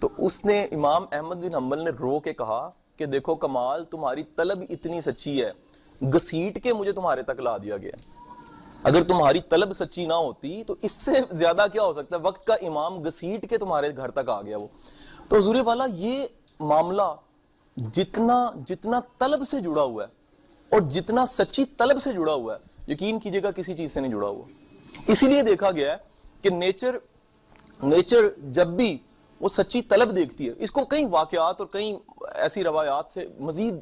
تو اس نے امام احمد بن حنبل نے رو کے کہا کہ دیکھو کمال، تمہاری طلب اتنی سچی ہے، گھسیٹ کے مجھے تمہارے تک لا دیا گیا۔ اگر تمہاری طلب سچی نہ ہوتی تو اس سے زیادہ کیا ہو سکتا ہے، وقت کا امام گھسیٹ کے تمہارے گھر تک آ گیا وہ۔ تو حضور والا یہ معاملہ جتنا طلب سے جڑا ہوا ہے اور جتنا سچی طلب سے جڑا ہوا ہے، یقین کیجئے گا کسی چیز سے نہیں جڑا ہوا۔ اسی لیے دیکھا گیا ہے کہ نیچر جب بھی وہ سچی طلب دیکھتی ہے، اس کو کئی واقعات اور کئی ایسی روایات سے مزید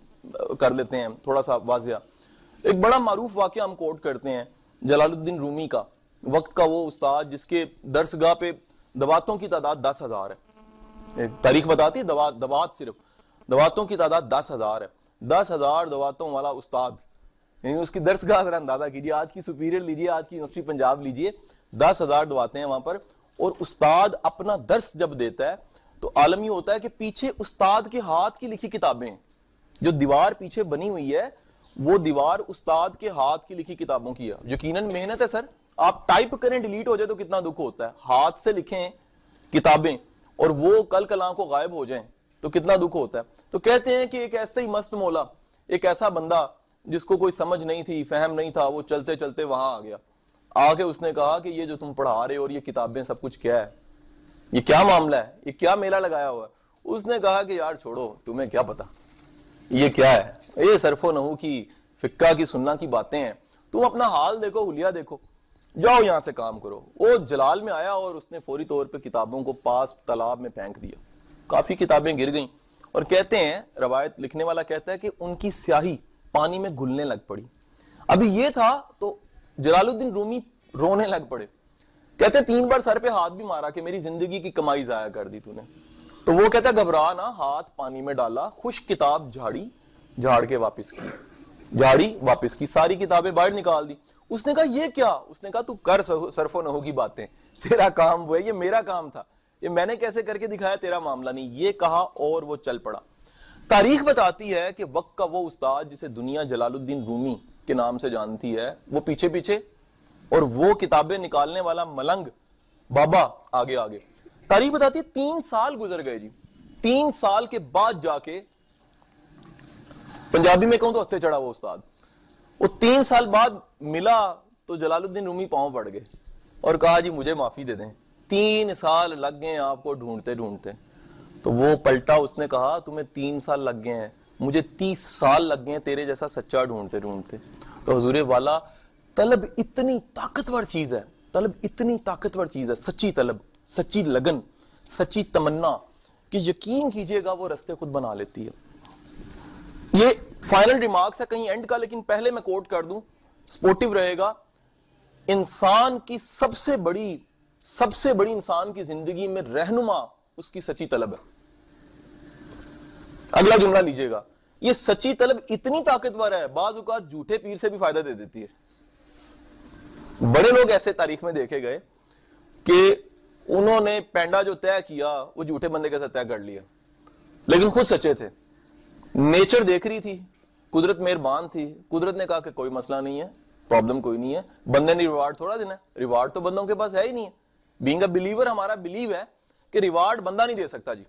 کر لیتے ہیں تھوڑا سا واضح۔ ایک بڑا معروف واقعہ ہم کوٹ کرتے ہیں جلال الدین رومی کا، وقت کا وہ استاد جس کے درسگاہ پہ دواتوں کی تعداد 10,000 ہے۔ تاریخ بتاتی ہے دوات صرف دواتوں کی تعداد 10,000 ہے۔ 10,000 دواتوں والا استاد، یعنی اس کی درسگاہ ذرا اندازہ کیجیے، آج کی سپیریئر لیجیے، آج کی یونیورسٹی پنجاب لیجیے، 10,000 دواتیں ہیں وہاں پر، اور استاد اپنا درس جب دیتا ہے تو عالم یہ ہوتا ہے کہ پیچھے استاد کے ہاتھ کی لکھی کتابیں ہیں، جو دیوار پیچھے بنی ہوئی ہے وہ دیوار استاد کے ہاتھ کی لکھی کتابوں کی ہے۔ یقیناً محنت ہے سر، آپ ٹائپ کریں ڈیلیٹ ہو جائے تو کتنا دکھ ہوتا ہے، ہاتھ سے لکھیں کتابیں اور وہ کل کلاں کو غائب ہو جائیں تو کتنا دکھ ہوتا ہے۔ تو کہتے ہیں کہ ایک ایسا ہی مست مولا، ایک ایسا بندہ جس کو کوئی سمجھ نہیں تھی، فہم نہیں تھا، وہ چلتے چلتے وہاں آ گیا، آ کے اس نے کہا کہ یہ جو تم پڑھا رہے ہو اور یہ کتابیں سب کچھ کیا ہے، یہ کیا معاملہ ہے، یہ کیا میلہ لگایا ہوا ہے؟ اس نے کہا کہ یار چھوڑو، تمہیں کیا پتا یہ کیا ہے، یہ صرف و نحو کی فقہ کی سننا کی باتیں ہیں، تم اپنا حال دیکھو، حلیہ دیکھو، جاؤ یہاں سے کام کرو۔ وہ جلال میں آیا اور اس نے فوری طور پہ کتابوں کو پاس تالاب میں پھینک دیا، کافی کتابیں گر گئیں، اور کہتے ہیں روایت لکھنے والا کہتا ہے کہ ان کی سیاہی پانی میں گھلنے لگ پڑی۔ ابھی یہ تھا تو جلال الدین رومی رونے لگ پڑے، کہتے 3 بار سر پہ ہاتھ بھی مارا کہ میری زندگی کی کمائی ضائع کر دی تو نے۔ تو وہ کہتا ہے گھبرا نہ، ہاتھ پانی میں ڈالا، خشک کتاب جھاڑی، جھاڑ کے واپس کی، جھاڑی واپس کی، ساری کتابیں باہر نکال دی۔ اس نے کہا یہ کیا؟ اس نے کہا تو کر صرف و نحو کی باتیں، تیرا کام وہ ہے، یہ میرا کام تھا، یہ میں نے کیسے کر کے دکھایا، تیرا معاملہ نہیں، یہ کہا اور وہ چل پڑا۔ تاریخ بتاتی ہے کہ وقت کا وہ استاد جسے دنیا جلال الدین رومی کے نام سے جانتی ہے، وہ پیچھے پیچھے، اور وہ کتابیں نکالنے والا ملنگ بابا آگے آگے۔ تاریخ بتاتی ہے 3 سال گزر گئے جی، 3 سال کے بعد جا کے، پنجابی میں کہوں تو ہتھے چڑھا وہ استاد، وہ 3 سال بعد ملا تو جلال الدین رومی پاؤں پڑ گئے اور کہا جی مجھے معافی دے دیں، 3 سال لگ گئے آپ کو ڈھونڈتے ڈھونڈتے۔ تو وہ پلٹا، اس نے کہا تمہیں 3 سال لگ گئے ہیں، مجھے 30 سال لگ گئے ہیں تیرے جیسا سچا ڈھونڈتے ڈھونڈتے۔ تو حضور والا، طلب اتنی طاقتور چیز ہے، طلب اتنی طاقتور چیز ہے، سچی طلب، سچی لگن، سچی تمنا، کہ یقین کیجئے گا وہ رستے خود بنا لیتی ہے۔ یہ فائنل ریمارکس ہے کہیں اینڈ کا، لیکن پہلے میں کوٹ کر دوں، سپورٹیو رہے گا۔ انسان کی سب سے بڑی انسان کی زندگی میں رہنما اس کی سچی طلب ہے۔ اگلا جملہ لیجئے گا، یہ سچی طلب اتنی طاقتور ہے، بعض اوقات جھوٹے پیر سے بھی فائدہ دے دیتی ہے۔ بڑے لوگ ایسے تاریخ میں دیکھے گئے کہ انہوں نے پینڈا جو طے کیا وہ جھوٹے بندے کے ساتھ طے کر لیا، لیکن خود سچے تھے۔ نیچر دیکھ رہی تھی، قدرت مہربان تھی، قدرت نے کہا کہ کوئی مسئلہ نہیں ہے، پرابلم کوئی نہیں ہے، بندے نے ریوارڈ تھوڑا دینا ہے، ریوارڈ تو بندوں کے پاس ہے ہی نہیں ہے۔ بینگ اے بلیور ہمارا بلیو ہے کہ ریوارڈ بندہ نہیں دے سکتا جی،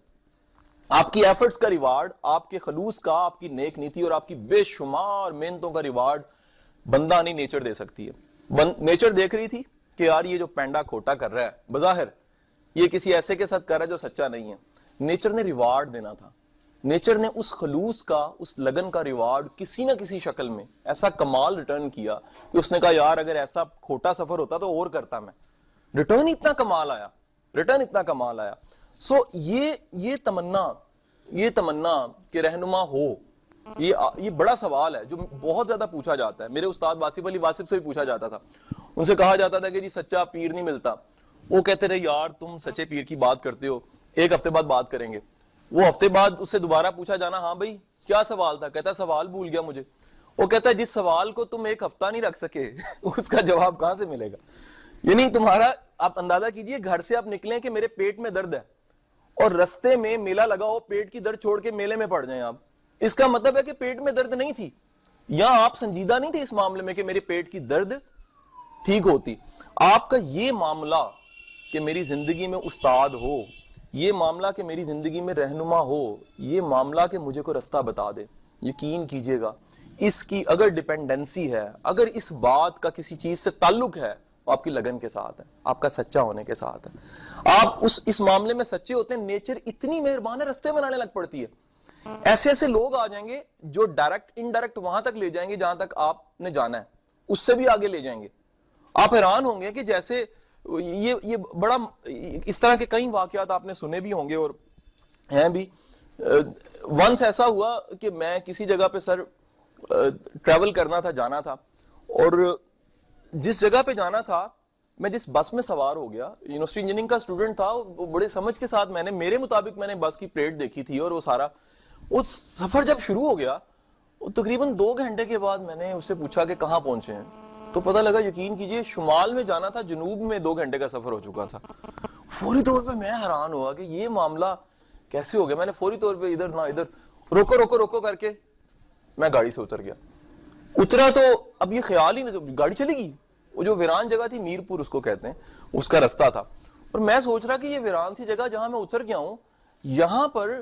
آپ کی ایفرٹس کا ریوارڈ، آپ کے خلوص کا، آپ کی نیک نیتی اور آپ کی بے شمار محنتوں کا ریوارڈ بندہ نہیں، نیچر دے سکتی ہے۔ نیچر دیکھ رہی تھی کہ یار یہ جو پینڈا کھوٹا کر رہا ہے، بظاہر یہ کسی ایسے کے ساتھ کر رہا ہے جو سچا نہیں ہے، نیچر نے ریوارڈ دینا تھا۔ نیچر نے اس خلوص کا، اس لگن کا ریوارڈ کسی نہ کسی شکل میں ایسا کمال ریٹرن کیا کہ اس نے کہا یار اگر ایسا کھوٹا سفر ہوتا تو اور کرتا میں، ریٹرن اتنا کمال آیا۔ سو یہ تمنا کہ رہنما ہو، یہ بڑا سوال ہے جو بہت زیادہ پوچھا جاتا ہے۔ میرے استاد واصف علی واصف سے بھی پوچھا جاتا تھا، ان سے کہا جاتا تھا کہ جی سچا پیر نہیں ملتا، وہ کہتے رہے یار تم سچے پیر کی بات کرتے ہو، 1 ہفتے بعد بات کریں گے۔ وہ ہفتے بعد اس سے دوبارہ پوچھا جانا، ہاں بھائی کیا سوال تھا؟ کہتا ہے سوال بھول گیا مجھے۔ وہ کہتا ہے جس سوال کو تم 1 ہفتہ نہیں رکھ سکے اس کا جواب کہاں سے ملے گا؟ یعنی تمہارا، آپ اندازہ کیجئے، گھر سے آپ نکلیں کہ میرے پیٹ میں درد ہے اور رستے میں میلہ لگا ہو، پیٹ کی درد چھوڑ کے میلے میں پڑ جائیں آپ، اس کا مطلب ہے کہ پیٹ میں درد نہیں تھی، یا آپ سنجیدہ نہیں تھے اس معاملے میں کہ میرے پیٹ کی درد ٹھیک ہوتی۔ آپ کا یہ معاملہ کہ میری زندگی میں استاد ہو، یہ معاملہ کہ میری زندگی میں رہنما ہو، یہ معاملہ کہ مجھے کوئی رستہ بتا دے، یقین کیجئے گا اس کی اگر ڈیپینڈنسی ہے، اگر اس بات کا کسی چیز سے تعلق ہے، وہ آپ کی لگن کے ساتھ ہے، آپ کا سچا ہونے کے ساتھ ہے۔ آپ اس معاملے میں سچے ہوتے ہیں، نیچر اتنی مہربان ہے، رستے بنانے لگ پڑتی ہے۔ ایسے ایسے لوگ آ جائیں گے جو ڈائریکٹ انڈائریکٹ وہاں تک لے جائیں گے جہاں تک آپ نے جانا ہے، اس سے بھی آگے لے جائیں گے۔ آپ حیران ہوں گے کہ جیسے یہ بڑا اس طرح کے کئی واقعات آپ نے سنے بھی ہوں گے اور ہیں بھی۔ ونس ایسا ہوا کہ میں کسی جگہ پہ سر ٹریول کرنا تھا، جانا تھا، اور جس جگہ پہ جانا تھا میں جس بس میں سوار ہو گیا، یونیورسٹی انجینئرنگ کا اسٹوڈنٹ تھا، وہ بڑے سمجھ کے ساتھ میرے مطابق میں نے بس کی پلیٹ دیکھی تھی، اور وہ سارا وہ سفر جب شروع ہو گیا، تقریباً 2 گھنٹے کے بعد میں نے اس سے پوچھا کہ کہاں پہنچے ہیں، تو پتہ لگا، یقین کیجئے، شمال میں جانا تھا، جنوب میں 2 گھنٹے کا سفر ہو چکا تھا۔ فوری طور پہ میں حیران ہوا کہ یہ معاملہ کیسے ہو گیا۔ میں نے فوری طور پہ ادھر نہ ادھر روکو کر کے میں گاڑی سے اتر گیا۔ اترا تو اب یہ خیال ہی نہیں، گاڑی چلے گی، وہ جو ویران جگہ تھی، میر پور اس کو کہتے ہیں، اس کا رستہ تھا، اور میں سوچ رہا کہ یہ ویران سی جگہ جہاں میں اتر گیا ہوں، یہاں پر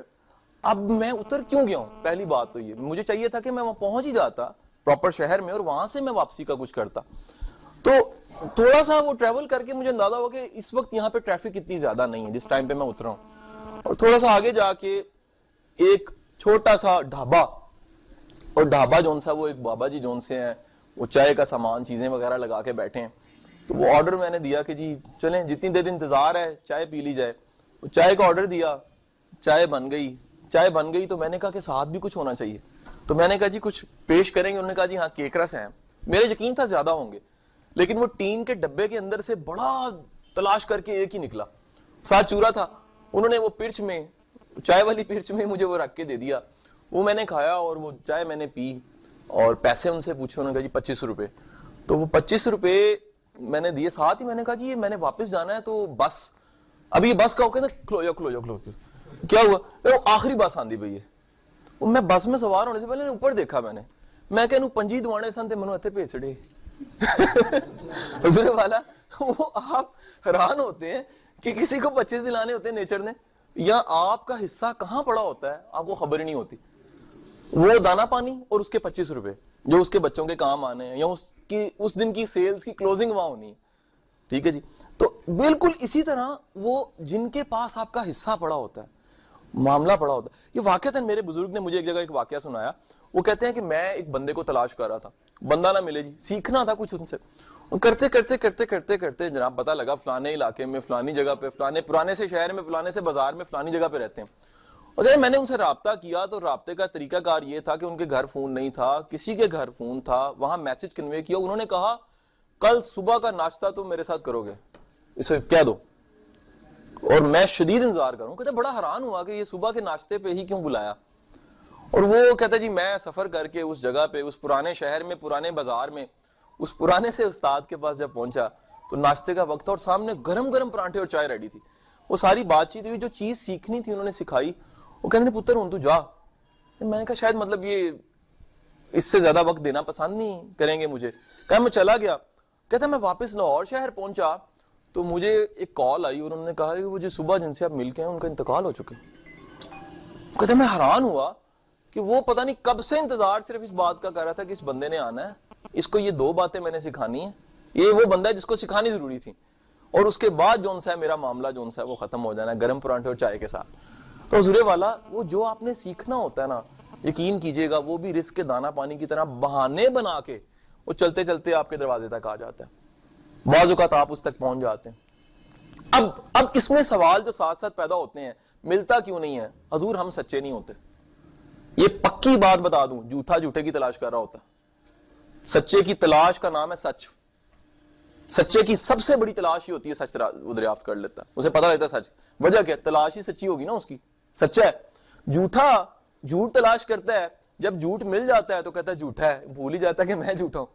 اب میں اتر کیوں گیا ہوں؟ پہلی بات تو یہ، مجھے چاہیے تھا کہ میں وہاں پہنچ ہی جاتا پراپر شہر میں، اور وہاں سے میں واپسی کا کچھ کرتا۔ تو تھوڑا سا وہ ٹریول کر کے مجھے اندازہ ہوا کہ اس وقت یہاں پہ ٹریفک اتنی زیادہ نہیں ہے جس ٹائم پہ میں اترا ہوں، اور تھوڑا سا آگے جا کے ایک چھوٹا سا ڈھابا، اور ڈھابا جون سا وہ ایک بابا جی جون سے ہیں، وہ چائے کا سامان چیزیں وغیرہ لگا کے بیٹھے ہیں، تو وہ آرڈر میں نے دیا کہ جی چلیں جتنی دیر انتظار ہے چائے پی لی جائے۔ وہ چائے کا آرڈر دیا، چائے بن گئی تو میں نے کہا کہ ساتھ بھی کچھ ہونا چاہیے، تو میں نے کہا جی کچھ پیش کریں گے؟ انہوں نے کہا جی ہاں کیک رس ہیں۔ میرے یقین تھا زیادہ ہوں گے، لیکن وہ ٹین کے ڈبے کے اندر سے بڑا تلاش کر کے ایک ہی نکلا، ساتھ چورا تھا۔ انہوں نے وہ پرچ میں، چائے والی پرچ میں مجھے وہ رکھ کے دے دیا، وہ میں نے کھایا، اور وہ چائے میں نے پی، اور پیسے ان سے پوچھے، انہوں نے کہا جی 25 روپے، تو وہ 25 روپے میں نے دیے۔ ساتھ ہی میں نے کہا جی یہ میں نے واپس جانا ہے، تو بس ابھی یہ بس کا ہوگا نا، کھلو جاؤ کیا ہوا؟ آخری بس آندھی پئی ہے۔ میں بس میں سوار ہونے سے پہلے اوپر دیکھا، میں کہ پنجی دوانے سن تے منو اتنے بھیج چھڑے۔ حضور والا، وہ آپ حیران ہوتے ہیں کہ کسی کو 25 دلانے ہوتے ہیں نیچر نے، یا آپ کا حصہ کہاں پڑا ہوتا ہے آپ کو خبر ہی نہیں ہوتی۔ وہ دانا پانی اور اس کے 25 روپے جو اس کے بچوں کے کام آنے ہیں، یا اس دن کی سیلز کی کلوزنگ وہاں ہونی ہے، ٹھیک ہے جی۔ تو بالکل اسی طرح وہ جن کے پاس آپ کا حصہ پڑا ہوتا ہے، معاملہ پڑا ہوتا ہے۔ یہ واقعتاً میرے بزرگ نے مجھے ایک جگہ ایک واقعہ سنایا، وہ کہتے ہیں کہ میں ایک بندے کو تلاش کر رہا تھا، بندہ نہ ملے جی، سیکھنا تھا کچھ ان سے، کرتے جناب پتہ لگا فلانے علاقے میں، فلانی جگہ پہ، فلانے پرانے سے شہر میں، فلانے سے بازار میں، فلانی جگہ پہ رہتے ہیں۔ اور جب میں نے ان سے رابطہ کیا تو رابطے کا طریقہ کار یہ تھا کہ ان کے گھر فون نہیں تھا، کسی کے گھر فون تھا، وہاں میسج کنوے کیا، انہوں نے کہا کل صبح کا ناشتہ تم میرے ساتھ کرو گے، اسے کہہ دو، اور میں شدید انتظار کروں۔ کہتے بڑا حیران ہوا کہ یہ صبح کے ناشتے پہ ہی کیوں بلایا، اور وہ کہتا جی میں سفر کر کے اس جگہ پہ، اس پرانے شہر میں، پرانے بازار میں، اس پرانے سے استاد کے پاس جب پہنچا تو ناشتے کا وقت تھا، اور سامنے گرم گرم پراٹھے اور چائے ریڈی تھی۔ وہ ساری بات چیت ہوئی، جو چیز سیکھنی تھی انہوں نے سکھائی۔ وہ کہتے ہیں پتر ہوں تو جا۔ میں نے کہا شاید مطلب یہ اس سے زیادہ وقت دینا پسند نہیں کریں گے مجھے، کہا میں چلا گیا۔ کہتا میں واپس لاہور شہر پہنچا تو مجھے ایک کال آئی، اور انہوں نے کہا کہ وہ جو صبح جن سے آپ مل کے ہیں ان کا انتقال ہو چکا۔ کہتا میں حیران ہوا کہ وہ پتہ نہیں کب سے انتظار صرف اس بات کا کر رہا تھا کہ اس بندے نے آنا ہے، اس کو یہ 2 باتیں میں نے سکھانی ہیں، یہ وہ بندہ ہے جس کو سکھانی ضروری تھی، اور اس کے بعد جون سا ہے میرا معاملہ جون سا ہے وہ ختم ہو جانا ہے گرم پراٹھے اور چائے کے ساتھ۔ تو حضور والا، وہ جو آپ نے سیکھنا ہوتا ہے نا، یقین کیجئے گا وہ بھی رزق کے دانا پانی کی طرح بہانے بنا کے وہ چلتے چلتے آپ کے دروازے تک آ جاتا ہے، بعض اوقات آپ اس تک پہنچ جاتے ہیں۔ اب اس میں سوال جو ساتھ ساتھ پیدا ہوتے ہیں، ملتا کیوں نہیں ہے؟ حضور ہم سچے نہیں ہوتے، یہ پکی بات بتا دوں، جھوٹا جھوٹے کی تلاش کر رہا ہوتا ہے، سچے کی تلاش کا نام ہے سچ۔ سچے کی سب سے بڑی تلاش ہی ہوتی ہے سچ دریافت کر لیتا ہے، اسے پتا رہتا ہے سچ، وجہ کیا؟ تلاش ہی سچی ہوگی نا اس کی، سچا ہے۔ جھوٹا جھوٹ تلاش کرتا ہے، جب جھوٹ مل جاتا ہے تو کہتا ہے جھوٹا ہے، بھول ہی جاتا ہے کہ میں جھوٹا ہوں۔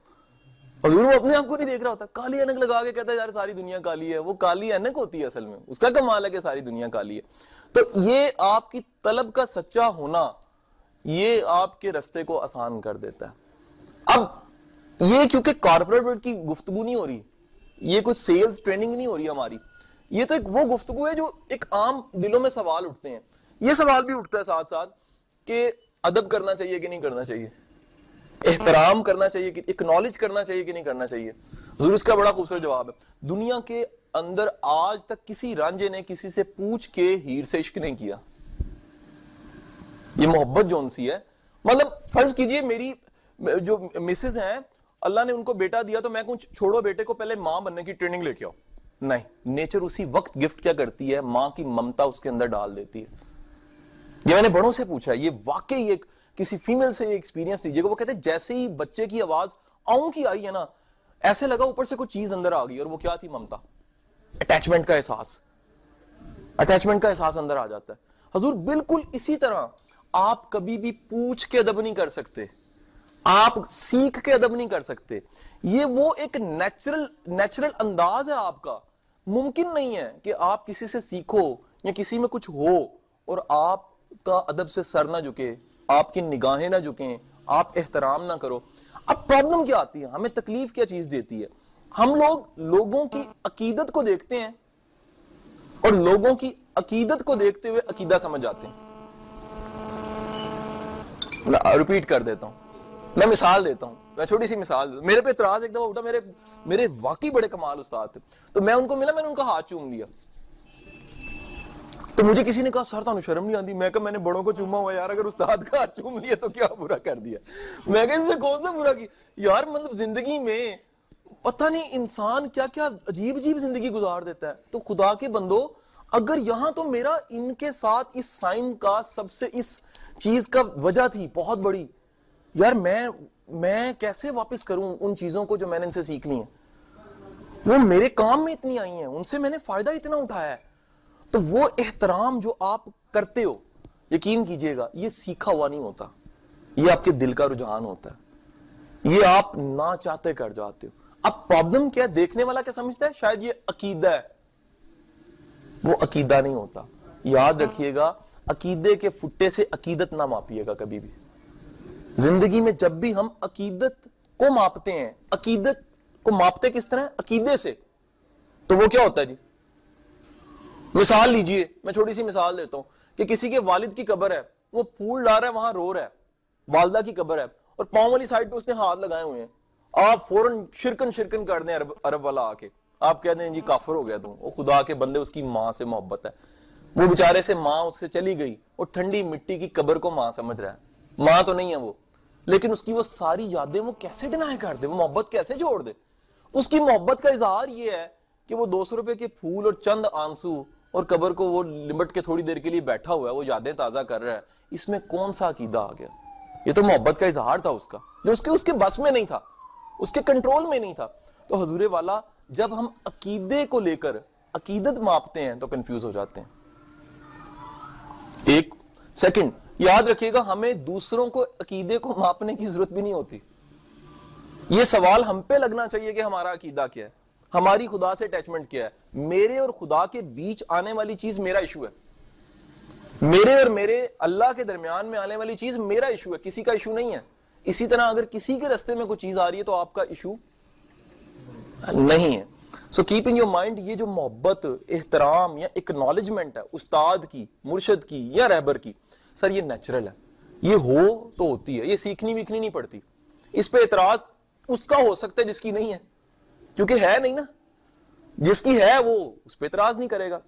حضور وہ اپنے آپ کو نہیں دیکھ رہا ہوتا، کالی اینک لگا کے کہتا ہے یار ساری دنیا کالی ہے، وہ کالی اینک ہوتی ہے اصل میں، اس کا کمال ہے کہ ساری دنیا کالی ہے۔ تو یہ آپ کی طلب کا سچا ہونا، یہ آپ کے رستے کو آسان کر دیتا ہے۔ اب یہ کیونکہ کارپوریٹ کی گفتگو نہیں ہو رہی، یہ کوئی سیلز ٹریننگ نہیں ہو رہی ہماری، یہ تو ایک وہ گفتگو ہے جو ایک عام دلوں میں سوال اٹھتے ہیں. یہ سوال بھی اٹھتا ہے ساتھ ساتھ کہ ادب کرنا چاہیے کہ نہیں کرنا چاہیے, احترام کرنا چاہیے کہ اکنالج کرنا چاہیے کہ نہیں کرنا چاہیے. حضور اس کا بڑا خوبصورت جواب ہے, دنیا کے اندر آج تک کسی رانجھے نے کسی سے پوچھ کے ہیر سے عشق نہیں کیا. یہ محبت جون سی ہے, مطلب فرض کیجئے میری جو مسز ہیں, اللہ نے ان کو بیٹا دیا تو میں کچھ چھوڑو بیٹے کو پہلے ماں بننے کی ٹریننگ لے کے آؤ, نہیں, نیچر اسی وقت گفٹ کیا کرتی ہے, ماں کی ممتا اس کے اندر ڈال دیتی ہے. یہ میں نے بڑوں سے پوچھا ہے, یہ واقعی ایک کسی فیمیل سے ایکسپیرینس لیجیے گا, وہ کہتے ہیں جیسے ہی بچے کی آواز آؤں کی آئی ہے نا, ایسے لگا اوپر سے کچھ چیز اندر آ گئی, اور وہ کیا تھی؟ ممتا, اٹیچمنٹ کا احساس, اٹیچمنٹ کا احساس اندر آ جاتا ہے. حضور بالکل اسی طرح آپ کبھی بھی پوچھ کے ادب نہیں کر سکتے, آپ سیکھ کے ادب نہیں کر سکتے. یہ وہ ایک نیچرل انداز ہے آپ کا. ممکن نہیں ہے کہ آپ کسی سے سیکھو یا کسی میں کچھ ہو اور آپ کا ادب سے سر نہ جھکے, آپ کی نگاہیں نہ جھکیں, آپ احترام نہ کرو. اب پرابلم کیا آتی ہے, ہمیں تکلیف کیا چیز دیتی ہے؟ ہم لوگ لوگوں کی عقیدت کو دیکھتے ہیں اور لوگوں کی عقیدت کو دیکھتے ہوئے عقیدہ سمجھ جاتے ہیں. ریپیٹ کر دیتا ہوں, میں مثال دیتا ہوں, میں چھوٹی سی مثال دیتا ہوں. میرے پہ اعتراض ایک دفعہ اٹھا, میرے واقعی بڑے کمال استاد تھے, تو میں ان کو ملا, میں نے ان کا ہاتھ چوم لیا. تو مجھے کسی نے کہا سر تانوں شرم نہیں آتی؟ میں کہا میں نے بڑوں کو چوما ہوا یار, اگر استاد کا ہاتھ چوم لیا تو کیا برا کر دیا؟ میں کہا اس میں کون سا برا کی یار, مطلب زندگی میں پتہ نہیں انسان کیا کیا عجیب عجیب زندگی گزار دیتا ہے. تو خدا کے بندو, اگر یہاں تو میرا ان کے ساتھ اس سائن کا سب سے اس چیز کا وجہ تھی بہت بڑی, یار میں کیسے واپس کروں ان چیزوں کو جو میں نے ان سے سیکھنی ہے؟ وہ میرے کام میں اتنی آئی ہیں, ان سے میں نے فائدہ اتنا اٹھایا ہے. تو وہ احترام جو آپ کرتے ہو, یقین کیجئے گا یہ سیکھا ہوا نہیں ہوتا, یہ آپ کے دل کا رجحان ہوتا ہے, یہ آپ نہ چاہتے کر جاتے ہو. اب پرابلم کیا ہے, دیکھنے والا کیا سمجھتا ہے شاید یہ عقیدہ ہے, وہ عقیدہ نہیں ہوتا. یاد رکھیے گا, عقیدے کے فٹے سے عقیدت نہ ماپیے گا کبھی بھی. زندگی میں جب بھی ہم عقیدت کو ماپتے ہیں, عقیدت کو ماپتے کس طرح؟ عقیدے سے. تو وہ کیا ہوتا ہے جی؟ مثال لیجئے, میں چھوٹی سی مثال دیتا ہوں کہ کسی کے والد کی قبر ہے, وہ پھول ڈال رہا ہے, وہاں رو رہا ہے, والدہ کی قبر ہے, اور پاؤں والی سائڈ پہ اس نے ہاتھ لگائے ہوئے ہیں. آپ فوراً شرکن کر دیں عرب والا آ کے, آپ کہہ دیں جی کافر ہو گیا تم. وہ خدا کے بندے, اس کی ماں سے محبت ہے, وہ بیچارے سے ماں اس سے چلی گئی, وہ ٹھنڈی مٹی کی قبر کو ماں سمجھ رہا ہے. ماں تو نہیں ہے وہ, لیکن اس کی وہ ساری یادیں وہ کیسے ڈینائی کر دے, وہ محبت کیسے چھوڑ دے؟ اس کی محبت کا اظہار یہ ہے کہ وہ 200 روپے کے پھول اور چند آنسو اور قبر کو وہ لمٹ کے تھوڑی دیر کے لیے بیٹھا ہوا ہے, وہ یادیں تازہ کر رہا ہے. اس میں کون سا عقیدہ آ گیا؟ یہ تو محبت کا اظہار تھا اس کا, جو اس کے بس میں نہیں تھا, اس کے کنٹرول میں نہیں تھا. تو حضور والا, جب ہم عقیدے کو لے کر عقیدت ماپتے ہیں تو کنفیوز ہو جاتے ہیں. ایک سیکنڈ یاد رکھیے گا, ہمیں دوسروں کو عقیدے کو ماپنے کی ضرورت بھی نہیں ہوتی. یہ سوال ہم پہ لگنا چاہیے کہ ہمارا عقیدہ کیا ہے, ہماری خدا سے اٹیچمنٹ کیا ہے. میرے اور خدا کے بیچ آنے والی چیز میرا ایشو ہے, میرے اور میرے اللہ کے درمیان میں آنے والی چیز میرا ایشو ہے, کسی کا ایشو نہیں ہے. اسی طرح اگر کسی کے رستے میں کوئی چیز آ رہی ہے تو آپ کا ایشو نہیں ہے. So keep in your mind, یہ جو محبت, احترام یا اکنالجمنٹ ہے استاد کی, مرشد کی یا رہبر کی, سر یہ نیچرل ہے, یہ ہو تو ہوتی ہے, یہ سیکھنی ویکھنی نہیں پڑتی. اس پہ اعتراض اس کا ہو سکتا ہے جس کی نہیں ہے, کیونکہ ہے نہیں نا, جس کی ہے وہ اس پہ اعتراض نہیں کرے گا.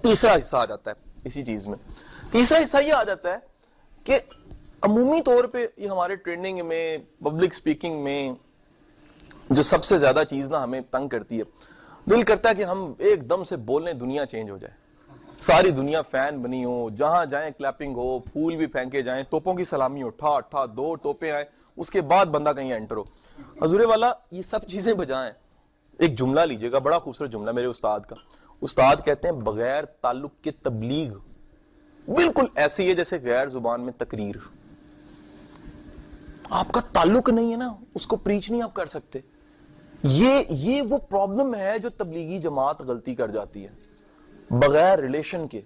تیسرا حصہ آ جاتا ہے اسی چیز میں, تیسرا حصہ یہ آ جاتا ہے کہ عمومی طور پہ یہ ہمارے ٹریننگ میں, پبلک سپیکنگ میں جو سب سے زیادہ چیز نا ہمیں تنگ کرتی ہے, دل کرتا ہے کہ ہم ایک دم سے بولنے دنیا چینج ہو جائے, ساری دنیا فین بنی ہو, جہاں جائیں کلیپنگ ہو, پھول بھی پھینکے جائیں, توپوں کی سلامی ہو, ٹھا ٹھا 2 ٹوپیں آئیں, اس کے بعد بندہ کہیں انٹر ہو. حضور والا یہ سب چیزیں بجائیں, ایک جملہ لیجئے گا, بڑا خوبصورت جملہ میرے استاد کا. استاد کہتے ہیں بغیر تعلق کے تبلیغ بالکل ایسے ہی ہے جیسے غیر زبان میں تقریر. آپ کا تعلق نہیں ہے نا, اس کو پریچ نہیں آپ کر سکتے. یہ وہ پرابلم ہے جو تبلیغی جماعت غلطی کر جاتی ہے, بغیر ریلیشن کے.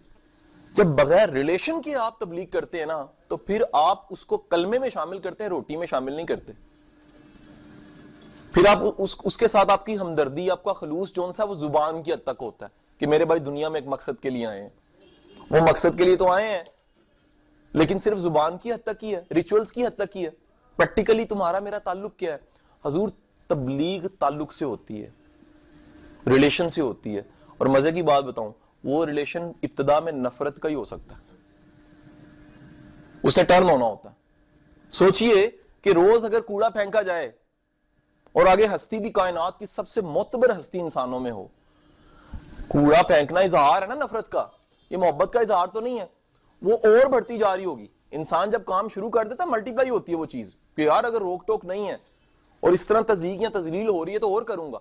جب بغیر ریلیشن کے آپ تبلیغ کرتے ہیں نا, تو پھر آپ اس کو کلمے میں شامل کرتے ہیں, روٹی میں شامل نہیں کرتے. پھر آپ اس کے ساتھ آپ کی ہمدردی, آپ کا خلوص جون سا وہ زبان کی حد تک ہوتا ہے, کہ میرے بھائی دنیا میں ایک مقصد کے لیے آئے ہیں. وہ مقصد کے لیے تو آئے ہیں لیکن صرف زبان کی حد تک ہی ہے, ریچولز کی حد تک ہی ہے. پریکٹیکلی تمہارا میرا تعلق کیا ہے؟ حضور تبلیغ تعلق سے ہوتی ہے, ریلیشن سے ہوتی ہے. اور مزے کی بات بتاؤں, وہ ریلیشن ابتدا میں نفرت کا ہی ہو سکتا ہے, اسے ٹرن ہونا ہوتا ہے. سوچئے کہ روز اگر کوڑا پھینکا جائے اور آگے ہستی بھی کائنات کی سب سے معتبر ہستی انسانوں میں ہو, کوڑا پھینکنا اظہار ہے نا نفرت کا, یہ محبت کا اظہار تو نہیں ہے. وہ اور بڑھتی جا رہی ہوگی. انسان جب کام شروع کر دیتا ملٹی پلائی ہوتی ہے وہ چیز, کہ یار اگر روک ٹوک نہیں ہے اور اس طرح تضییق یا تذلیل ہو رہی ہے تو اور کروں گا.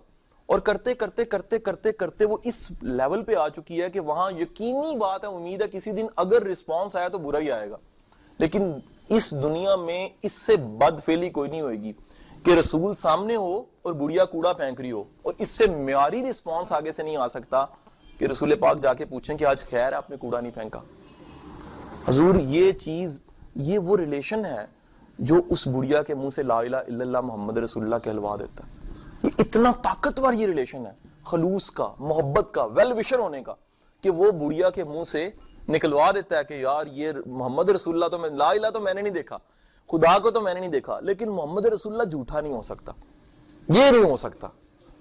اور کرتے کرتے کرتے کرتے کرتے وہ اس لیول پہ آ چکی ہے کہ وہاں یقینی بات ہے, امید ہے کسی دن اگر رسپانس آیا تو برا ہی آئے گا. لیکن اس دنیا میں اس سے بد فعلی کوئی نہیں ہوئے گی کہ رسول سامنے ہو اور بڑھیا کوڑا پھینک رہی ہو, اور اس سے معیاری رسپانس آگے سے نہیں آ سکتا کہ رسول پاک جا کے پوچھیں کہ آج خیر ہے آپ نے کوڑا نہیں پھینکا. حضور یہ چیز, یہ وہ ریلیشن ہے جو اس بڑھیا کے منہ سے لا الہ الا اللہ محمد رسول اللہ کہلوا دیتا ہے. یہ اتنا طاقتور یہ ریلیشن ہے خلوص کا, محبت کا, ویل وشر ہونے کا, کہ وہ بڑھیا کے منہ سے نکلوا دیتا ہے کہ یار یہ محمد رسول اللہ تو میں, لا الہ تو میں نے نہیں دیکھا, خدا کو تو میں نے نہیں دیکھا, لیکن محمد رسول اللہ جھوٹا نہیں ہو سکتا. یہ نہیں ہو سکتا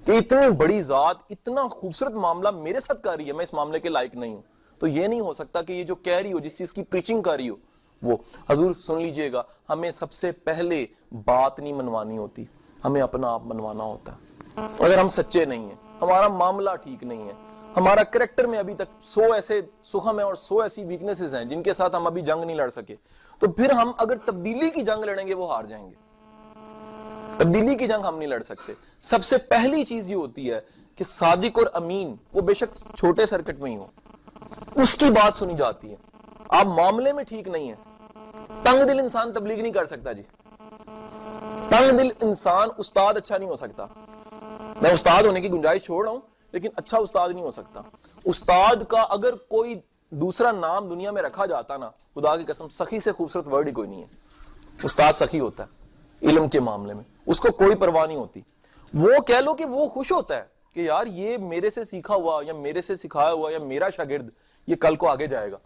کہ اتنی بڑی ذات اتنا خوبصورت معاملہ میرے ساتھ کر رہی ہے, میں اس معاملے کے لائق نہیں ہوں. تو یہ نہیں ہو سکتا کہ یہ جو کہہ رہی ہو, جس چیز کی پریچنگ کر رہی ہو وہ. حضور سن لیجئے گا, ہمیں سب سے پہلے بات نہیں منوانی ہوتی, ہمیں اپنا آپ منوانا ہوتا ہے. اگر ہم سچے نہیں ہیں, ہمارا معاملہ ٹھیک نہیں ہے, ہمارا کریکٹر میں ابھی تک 100 ایسے سخم ہیں اور 100 ایسی ویکنیسز ہیں جن کے ساتھ ہم ابھی جنگ نہیں لڑ سکے, تو پھر ہم اگر تبدیلی کی جنگ لڑیں گے وہ ہار جائیں گے. تبدیلی کی جنگ ہم نہیں لڑ سکتے. سب سے پہلی چیز یہ ہوتی ہے کہ صادق اور امین, وہ بے شک چھوٹے سرکٹ میں ہی ہو, اس کی بات سنی جاتی ہے. آپ معاملے میں ٹھیک نہیں ہیں, تنگ دل انسان تبلیغ نہیں کر سکتا جی. تنگ دل انسان استاد اچھا نہیں ہو سکتا. میں استاد ہونے کی گنجائش چھوڑ رہا ہوں, لیکن اچھا استاد نہیں ہو سکتا. استاد کا اگر کوئی دوسرا نام دنیا میں رکھا جاتا نا, خدا کی قسم سخی سے خوبصورت ورڈ ہی کوئی نہیں ہے. استاد سخی ہوتا ہے علم کے معاملے میں, اس کو کوئی پرواہ نہیں ہوتی. وہ کہہ لو کہ وہ خوش ہوتا ہے کہ یار یہ میرے سے سیکھا ہوا یا میرے سے سکھایا ہوا یا میرا شاگرد یہ کل کو آگے جائے گا.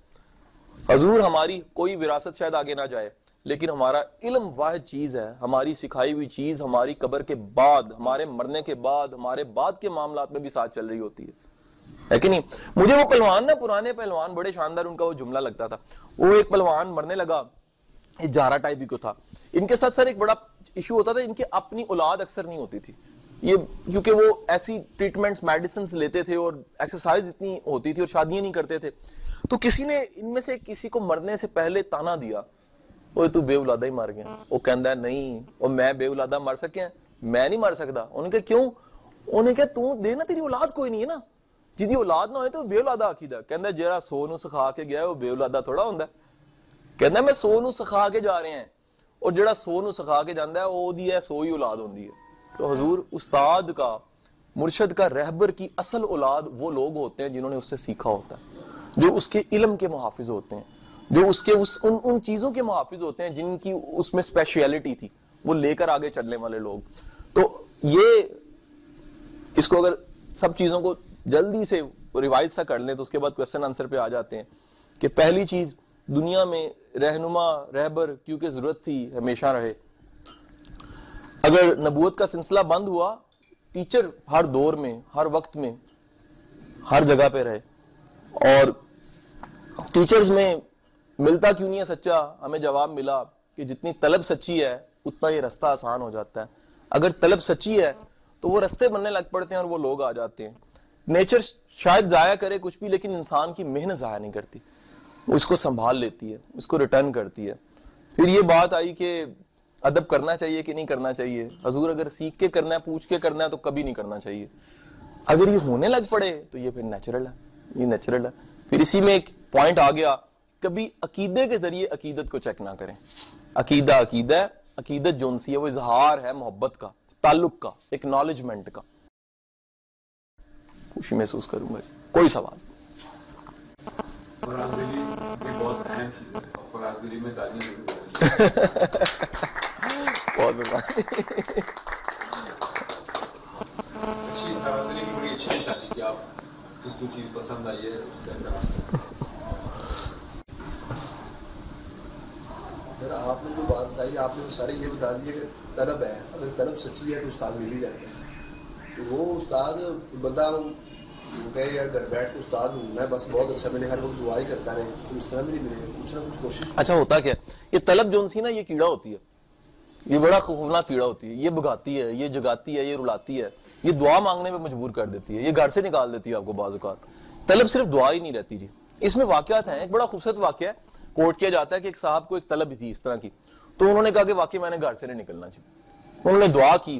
حضور ہماری کوئی وراثت شاید آگے نہ جائے, لیکن ہمارا علم واحد چیز ہے, ہماری سکھائی ہوئی چیز ہماری قبر کے بعد, ہمارے مرنے کے بعد, ہمارے بعد کے معاملات میں بھی ساتھ چل رہی ہوتی ہے کہ نہیں. مجھے وہ پہلوان نا, پرانے پہلوان بڑے شاندار ان کا وہ جملہ لگتا تھا. وہ ایک پہلوان مرنے لگا, ایک جارا ٹائپ بھی کو تھا. ان کے ساتھ سر ایک بڑا ایشو ہوتا تھا, ان کی اپنی اولاد اکثر نہیں ہوتی تھی. یہ کیونکہ وہ ایسی ٹریٹمنٹس میڈیسنز لیتے تھے اور ایکسرسائز اتنی ہوتی تھی اور شادیاں نہیں کرتے تھے. تو کسی نے ان میں سے کسی کو مرنے سے پہلے تانا دیا, وہ تو بے اولادہ ہی مر گیا. وہ کہندا ہے نہیں, اور میں بے اولادہ مر سکیا, میں نہیں مر سکتا. انہوں نے کہا کیوں؟ انہوں نے کہا تو دینا, تیری اولاد کوئی نہیں ہے نا, جدی اولاد نہ ہوئے تو بے اولادہ آکھیدا. کہندا جڑا 100 نو سکھا کے گیا ہے وہ بے اولادہ تھوڑا ہوندا ہے. کہندا میں 100 نو سکھا کے جا رہے ہیں, اور جڑا 100 نو سکھا کے جاندا ہے او دی ہے 100 ہی اولاد ہوندی ہے. تو حضور استاد کا, مرشد کا, رہبر کی اصل اولاد وہ لوگ ہوتے ہیں جنہوں نے اس سے سیکھا ہوتا ہے, جو اس کے علم کے محافظ ہوتے ہیں, جو اس کے ان چیزوں کے محافظ ہوتے ہیں جن کی اس میں اسپیشیلٹی تھی, وہ لے کر آگے چلنے والے لوگ. تو یہ اس کو اگر سب چیزوں کو جلدی سے ریوائز سا کر لیں تو اس کے بعد کوسچن آنسر پہ آ جاتے ہیں کہ پہلی چیز دنیا میں رہنما رہبر کیونکہ ضرورت تھی ہمیشہ رہے. اگر نبوت کا سلسلہ بند ہوا, ٹیچر ہر دور میں, ہر وقت میں, ہر جگہ پہ رہے. اور ٹیچرز میں ملتا کیوں نہیں ہے سچا, ہمیں جواب ملا کہ جتنی طلب سچی ہے اتنا یہ رستہ آسان ہو جاتا ہے. اگر طلب سچی ہے تو وہ رستے بننے لگ پڑتے ہیں اور وہ لوگ آ جاتے ہیں. نیچر شاید ضائع کرے کچھ بھی, لیکن انسان کی محنت ضائع نہیں کرتی, وہ اس کو سنبھال لیتی ہے, اس کو ریٹرن کرتی ہے. پھر یہ بات آئی کہ ادب کرنا چاہیے کہ نہیں کرنا چاہیے. حضور اگر سیکھ کے کرنا ہے, پوچھ کے کرنا ہے تو کبھی نہیں کرنا چاہیے. اگر یہ ہونے لگ پڑے تو یہ پھر نیچرل ہے, یہ نیچرل ہے. پھر اسی میں ایک پوائنٹ آ گیا, کبھی عقیدے کے ذریعے عقیدت کو چیک نہ کریں. عقیدہ عقیدہ ہے, عقیدت جو سی ہے وہ اظہار ہے محبت کا, تعلق کا, اکنالجمنٹ کا. خوشی محسوس کروں گا. کوئی سوال؟ بہت کس تو چیز پسند آئی ہے اس کا اعتراف. سر آپ نے جو بات بتائی آپ نے سارے یہ بتا دیے کہ طلب ہے, اگر طلب سچی ہے تو استاد مل ہی جاتے ہیں. تو وہ استاد بندہ وہ کہے یار گھر بیٹھ کے استاد ہوں میں بس بہت اچھا میں نے ہر وقت دعا ہی کرتا رہے, تو اس طرح بھی نہیں ملے گا, کچھ نہ کچھ کوشش. اچھا ہوتا کیا یہ طلب جو سی نا یہ کیڑا ہوتی ہے, یہ بڑا خوفناک کیڑا ہوتی ہے, یہ بھگاتی ہے, یہ جگاتی ہے, یہ رلاتی ہے, یہ دعا مانگنے پہ مجبور کر دیتی ہے, یہ گھر سے نکال دیتی ہے آپ کو بعض اوقات. طلب صرف دعا ہی نہیں رہتی جی, اس میں واقعات ہیں. ایک بڑا خوبصورت واقعہ ہے, کوٹ کیا جاتا ہے کہ ایک صاحب کو ایک طلب تھی اس طرح کی, تو انہوں نے کہا کہ واقعی میں نے گھر سے نہیں نکلنا چاہیے. انہوں نے دعا کی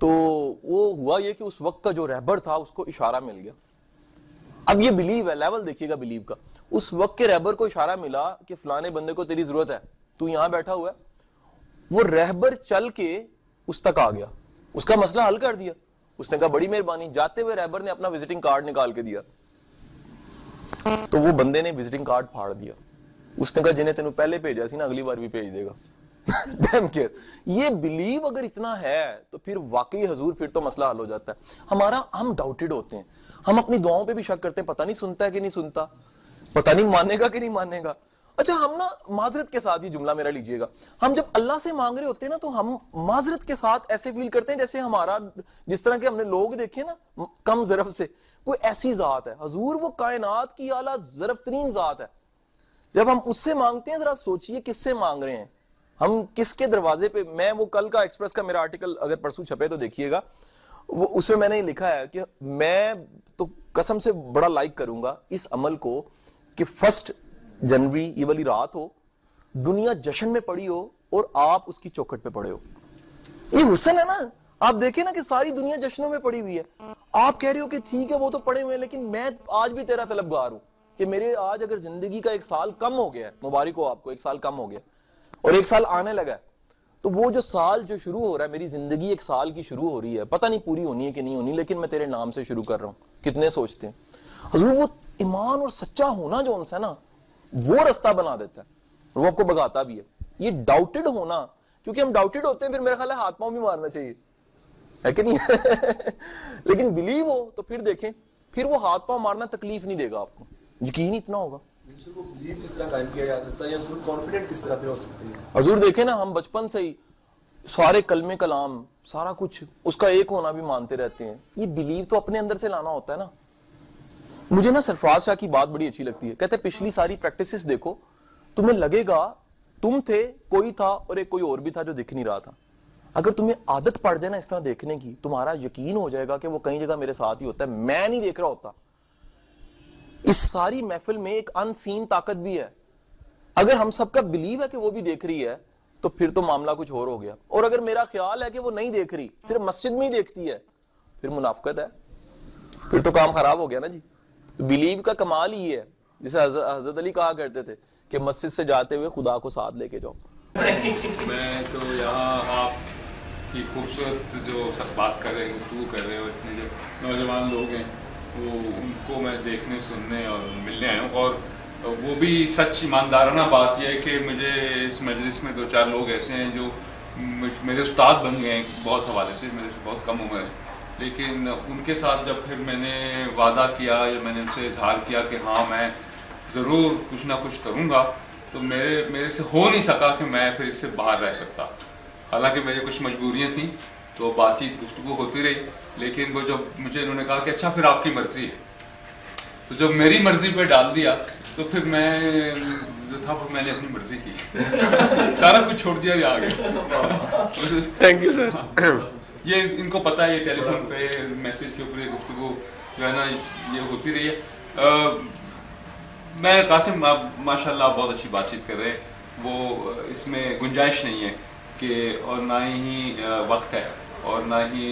تو وہ ہوا یہ کہ اس وقت کا جو رہبر تھا اس کو اشارہ مل گیا. اب یہ بلیو ہے, لیول دیکھیے گا بلیو کا. اس وقت کے رہبر کو اشارہ ملا کہ فلانے بندے کو تیری ضرورت ہے, تو یہاں بیٹھا ہوا ہے. وہ رہبر چل کے اس تک آ گیا, اس کا مسئلہ حل کر دیا. اس نے کہا بڑی مہربانی. جاتے ہوئے رہبر نے اپنا وزٹنگ کارڈ نکال کے دیا, تو وہ بندے نے وزٹنگ کارڈ پھاڑ دیا. اس نے کہا جنہیں تینوں پہلے بھیجا سی نا اگلی بار بھی بھیج دے گا. ڈیم کیئر. یہ بلیو اگر اتنا ہے تو پھر واقعی حضور پھر تو مسئلہ حل ہو جاتا ہے. ہم ڈاؤٹڈ ہوتے ہیں, ہم اپنی دعاؤں پہ بھی شک کرتے ہیں, پتہ نہیں سنتا ہے کہ نہیں سنتا, پتہ نہیں مانے گا کہ نہیں مانے گا. اچھا ہم نا معذرت کے ساتھ, یہ جملہ میرا لیجئے گا, ہم جب اللہ سے مانگ رہے ہوتے ہیں نا تو ہم معذرت کے ساتھ ایسے فیل کرتے ہیں جیسے ہمارا, جس طرح کے ہم نے لوگ دیکھے نا کم ضرب سے, کوئی ایسی ذات ہے. حضور وہ کائنات کی اعلیٰ ضرب ترین ذات ہے. جب ہم اس سے مانگتے ہیں ذرا سوچئے کس سے مانگ رہے ہیں, ہم کس کے دروازے پہ. میں وہ کل کا ایکسپریس کا میرا آرٹیکل اگر پرسوں چھپے تو دیکھیے گا, وہ اس میں نے لکھا ہے کہ میں تو قسم سے بڑا لائک کروں گا اس عمل کو کہ 1 جنوری یہ والی رات ہو, دنیا جشن میں پڑی ہو اور آپ اس کی چوکھٹ پہ پڑے ہو. یہ حسن ہے نا. آپ دیکھیں نا کہ ساری دنیا جشنوں میں پڑی ہوئی ہے, آپ کہہ رہے ہو کہ ٹھیک ہے وہ تو پڑے ہوئے ہیں, لیکن میں آج بھی تیرا طلبگار ہوں کہ میرے آج اگر زندگی کا 1 سال کم ہو گیا ہے, مبارک ہو آپ کو, 1 سال کم ہو گیا اور 1 سال آنے لگا ہے, تو وہ جو سال جو شروع ہو رہا ہے, میری زندگی 1 سال کی شروع ہو رہی ہے, پتہ نہیں پوری ہونی ہے کہ نہیں ہونی, لیکن میں تیرے نام سے شروع کر رہا ہوں. کتنے سوچتے ہیں حضور وہ ایمان اور سچا ہونا جو ان سے نا وہ رستہ بنا دیتا ہے, اور وہ آپ کو بگاتا بھی ہے. یہ ڈاؤٹڈ ہونا, کیونکہ ہم ڈاؤٹڈ ہوتے ہیں پھر میرا خیال ہے ہاتھ پاؤں بھی مارنا چاہیے, ہے کہ نہیں؟ لیکن بلیو ہو تو پھر دیکھیں, پھر وہ ہاتھ پاؤں مارنا تکلیف نہیں دے گا آپ کو, یقین اتنا ہوگا. وہ بلیو کس طرح قائم کیا جا سکتا ہے یا فل کانفیڈنٹ کس طرح پھر ہو سکتی ہے؟ حضور دیکھیں نا, ہم بچپن سے ہی سارے کلمے کلام سارا کچھ اس کا ایک ہونا بھی مانتے رہتے ہیں. یہ بلیو تو اپنے اندر سے لانا ہوتا ہے نا. مجھے نا سرفراز شاہ کی بات بڑی اچھی لگتی ہے, کہتے ہیں پچھلی ساری پریکٹسز دیکھو, تمہیں لگے گا تم تھے, کوئی تھا اور ایک کوئی اور بھی تھا جو دکھ نہیں رہا تھا. اگر تمہیں عادت پڑ جائے نا اس طرح دیکھنے کی, تمہارا یقین ہو جائے گا کہ وہ کئی جگہ میرے ساتھ ہی ہوتا ہے, میں نہیں دیکھ رہا ہوتا. اس ساری محفل میں ایک ان سین طاقت بھی ہے. اگر ہم سب کا بلیو ہے کہ وہ بھی دیکھ رہی ہے تو پھر تو معاملہ کچھ اور ہو گیا. اور اگر میرا خیال ہے کہ وہ نہیں دیکھ رہی, صرف مسجد میں ہی دیکھتی ہے, پھر منافقت ہے, پھر تو کام خراب ہو گیا نا جی. بلیو کا کمال ہی ہے, جسے حضرت علی کہا کرتے تھے کہ مسجد سے جاتے ہوئے خدا کو ساتھ لے کے جاؤ. میں تو یہاں آپ کی خوبصورت جو سب بات کر رہے ہیں, گفتگو کر رہے ہو, اتنے جو نوجوان لوگ ہیں وہ ان کو میں دیکھنے سننے اور ملنے آیا ہوں. اور وہ بھی سچ ایماندارانہ بات یہ ہے کہ مجھے اس مجلس میں 2-4 لوگ ایسے ہیں جو میرے استاد بن گئے ہیں بہت حوالے سے, میرے سے بہت کم عمر ہے, لیکن ان کے ساتھ جب پھر میں نے وعدہ کیا یا میں نے ان سے اظہار کیا کہ ہاں میں ضرور کچھ نہ کچھ کروں گا, تو میرے سے ہو نہیں سکا کہ میں پھر اس سے باہر رہ سکتا. حالانکہ میری کچھ مجبوریاں تھیں تو بات چیت گفتگو ہوتی رہی, لیکن وہ جب مجھے انہوں نے کہا کہ اچھا پھر آپ کی مرضی ہے, تو جب میری مرضی پہ ڈال دیا تو پھر میں جو تھا میں نے اپنی مرضی کی, سارا کچھ چھوڑ دیا, یہ آ گیا. Thank you sir. یہ ان کو پتہ ہے, یہ ٹیلی فون پہ میسج کے اوپر یہ گفتگو جو ہے نا یہ ہوتی رہی ہے. میں قاسم ماشاء اللہ بہت اچھی بات چیت کر رہے ہیں, وہ اس میں گنجائش نہیں ہے کہ, اور نہ ہی وقت ہے اور نہ ہی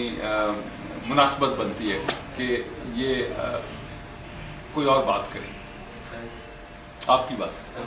مناسبت بنتی ہے کہ یہ کوئی اور بات کرے. آپ کی بات